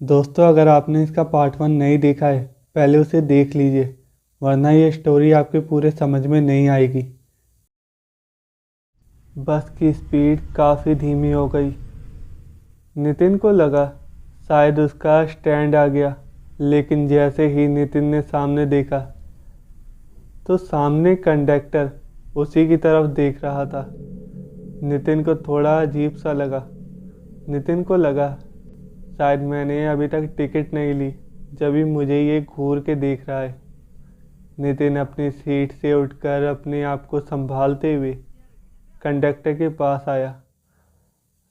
दोस्तों, अगर आपने इसका पार्ट 1 नहीं देखा है पहले उसे देख लीजिए, वरना ये स्टोरी आपके पूरे समझ में नहीं आएगी। बस की स्पीड काफ़ी धीमी हो गई। नितिन को लगा शायद उसका स्टैंड आ गया, लेकिन जैसे ही नितिन ने सामने देखा तो सामने कंडक्टर उसी की तरफ देख रहा था। नितिन को थोड़ा अजीब सा लगा। नितिन को लगा शायद मैंने अभी तक टिकट नहीं ली, जब भी मुझे ये घूर के देख रहा है। नितिन अपनी सीट से उठकर अपने आप को संभालते हुए कंडक्टर के पास आया,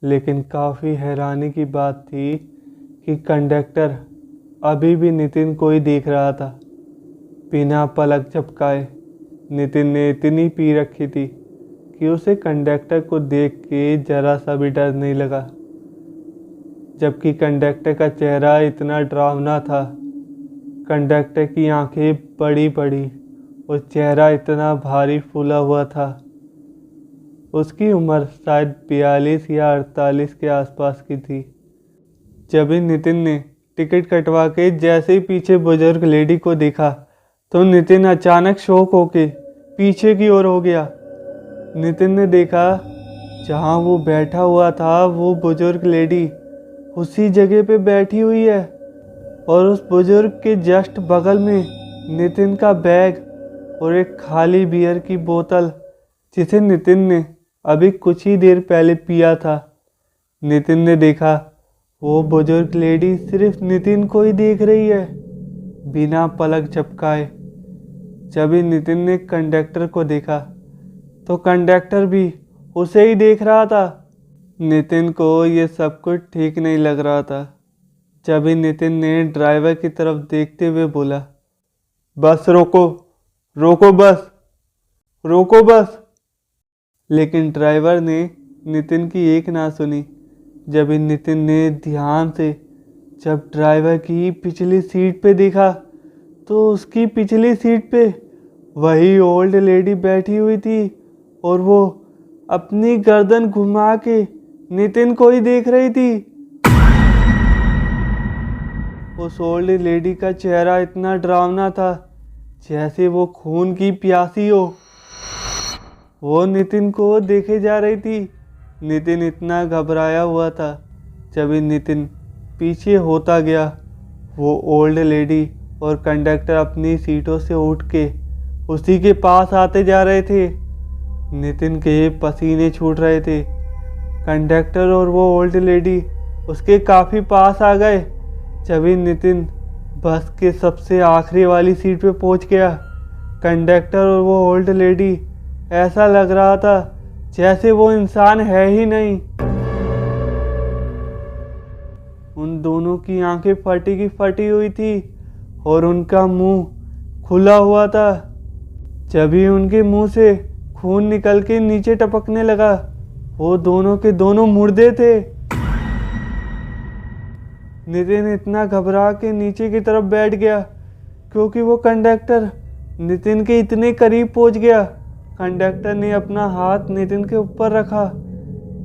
लेकिन काफ़ी हैरानी की बात थी कि कंडक्टर अभी भी नितिन को ही देख रहा था। बिना पलक झपकाए नितिन ने इतनी पी रखी थी कि उसे कंडक्टर को देख के जरा सा भी डर नहीं लगा, जबकि कंडक्टर का चेहरा इतना डरावना था। कंडक्टर की आंखें बड़ी बड़ी और चेहरा इतना भारी फूला हुआ था। उसकी उम्र शायद 42 या 48 के आसपास की थी। जब ही नितिन ने टिकट कटवा के जैसे ही पीछे बुजुर्ग लेडी को देखा तो नितिन अचानक शॉक होके पीछे की ओर हो गया। नितिन ने देखा जहाँ वो बैठा हुआ था वो बुजुर्ग लेडी उसी जगह पे बैठी हुई है, और उस बुजुर्ग के जस्ट बगल में नितिन का बैग और एक खाली बियर की बोतल, जिसे नितिन ने अभी कुछ ही देर पहले पिया था। नितिन ने देखा वो बुजुर्ग लेडी सिर्फ नितिन को ही देख रही है, बिना पलक झपकाए। जब ही नितिन ने कंडक्टर को देखा तो कंडक्टर भी उसे ही देख रहा था। नितिन को ये सब कुछ ठीक नहीं लग रहा था। जब ही नितिन ने ड्राइवर की तरफ देखते हुए बोला, बस रोको, रोको बस, रोको बस। लेकिन ड्राइवर ने नितिन की एक ना सुनी। जब ही नितिन ने ध्यान से जब ड्राइवर की पिछली सीट पे देखा तो उसकी पिछली सीट पे वही ओल्ड लेडी बैठी हुई थी, और वो अपनी गर्दन घुमा के नितिन को ही देख रही थी। उस ओल्ड लेडी का चेहरा इतना डरावना था जैसे वो खून की प्यासी हो। वो नितिन को देखे जा रही थी। नितिन इतना घबराया हुआ था। जब ही नितिन पीछे होता गया, वो ओल्ड लेडी और कंडक्टर अपनी सीटों से उठ के उसी के पास आते जा रहे थे। नितिन के पसीने छूट रहे थे। कंडक्टर और वो ओल्ड लेडी उसके काफ़ी पास आ गए। जब ही नितिन बस के सबसे आखिरी वाली सीट पे पहुंच गया, कंडक्टर और वो ओल्ड लेडी ऐसा लग रहा था जैसे वो इंसान है ही नहीं। उन दोनों की आंखें फटी की फटी हुई थी और उनका मुंह खुला हुआ था। जब ही उनके मुंह से खून निकल के नीचे टपकने लगा, वो दोनों के दोनों मुर्दे थे। नितिन इतना घबरा के नीचे की तरफ बैठ गया क्योंकि वो कंडक्टर नितिन के इतने करीब पहुंच गया। कंडक्टर ने अपना हाथ नितिन के ऊपर रखा।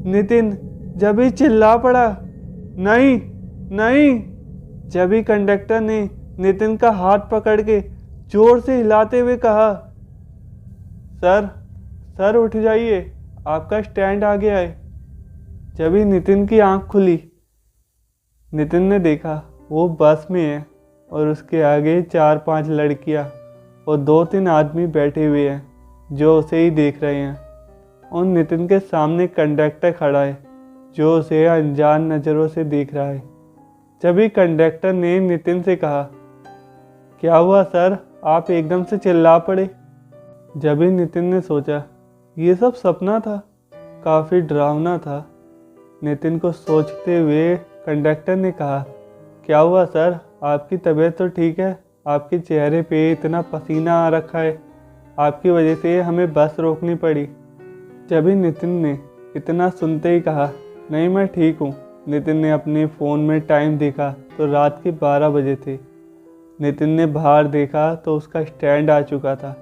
नितिन जब ही चिल्ला पड़ा, नहीं नहीं। जब ही कंडक्टर ने नितिन का हाथ पकड़ के जोर से हिलाते हुए कहा, सर सर उठ जाइए, आपका स्टैंड आ गया है। जब ही नितिन की आंख खुली, नितिन ने देखा वो बस में है और उसके आगे 4-5 लड़कियां और 2-3 आदमी बैठे हुए हैं जो उसे ही देख रहे हैं। और नितिन के सामने कंडक्टर खड़ा है जो उसे अनजान नज़रों से देख रहा है। जब ही कंडक्टर ने नितिन से कहा, क्या हुआ सर, आप एकदम से चिल्ला पड़े। जब ही नितिन ने सोचा ये सब सपना था, काफ़ी डरावना था। नितिन को सोचते हुए कंडक्टर ने कहा, क्या हुआ सर, आपकी तबीयत तो ठीक है, आपके चेहरे पे इतना पसीना आ रखा है, आपकी वजह से हमें बस रोकनी पड़ी। जब ही नितिन ने इतना सुनते ही कहा, नहीं मैं ठीक हूँ। नितिन ने अपने फ़ोन में टाइम देखा तो रात के 12 बजे थे। नितिन ने बाहर देखा तो उसका स्टैंड आ चुका था।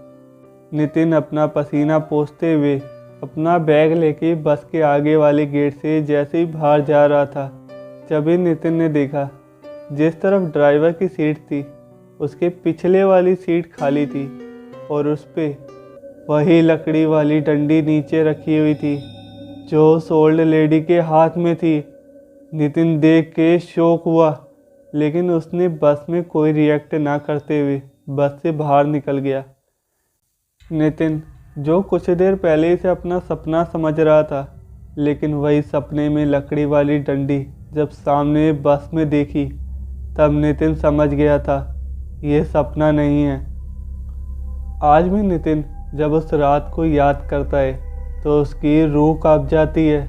नितिन अपना पसीना पोंछते हुए अपना बैग लेके बस के आगे वाले गेट से जैसे ही बाहर जा रहा था, जब ही नितिन ने देखा जिस तरफ ड्राइवर की सीट थी उसके पिछले वाली सीट खाली थी और उस पे वही लकड़ी वाली डंडी नीचे रखी हुई थी जो उस ओल्ड लेडी के हाथ में थी। नितिन देख के शॉक हुआ, लेकिन उसने बस में कोई रिएक्ट ना करते हुए बस से बाहर निकल गया। नितिन जो कुछ देर पहले इसे अपना सपना समझ रहा था, लेकिन वही सपने में लकड़ी वाली डंडी जब सामने बस में देखी तब नितिन समझ गया था ये सपना नहीं है। आज भी नितिन जब उस रात को याद करता है तो उसकी रूह कांप जाती है।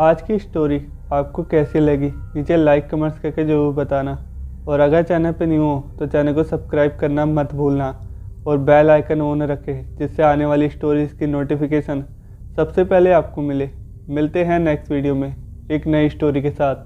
आज की स्टोरी आपको कैसी लगी नीचे लाइक कमेंट्स करके जरूर बताना, और अगर चैनल पे न्यू हो तो चैनल को सब्सक्राइब करना मत भूलना और बेल आइकन ऑन रखें जिससे आने वाली स्टोरीज़ की नोटिफिकेशन सबसे पहले आपको मिले। मिलते हैं नेक्स्ट वीडियो में एक नई स्टोरी के साथ।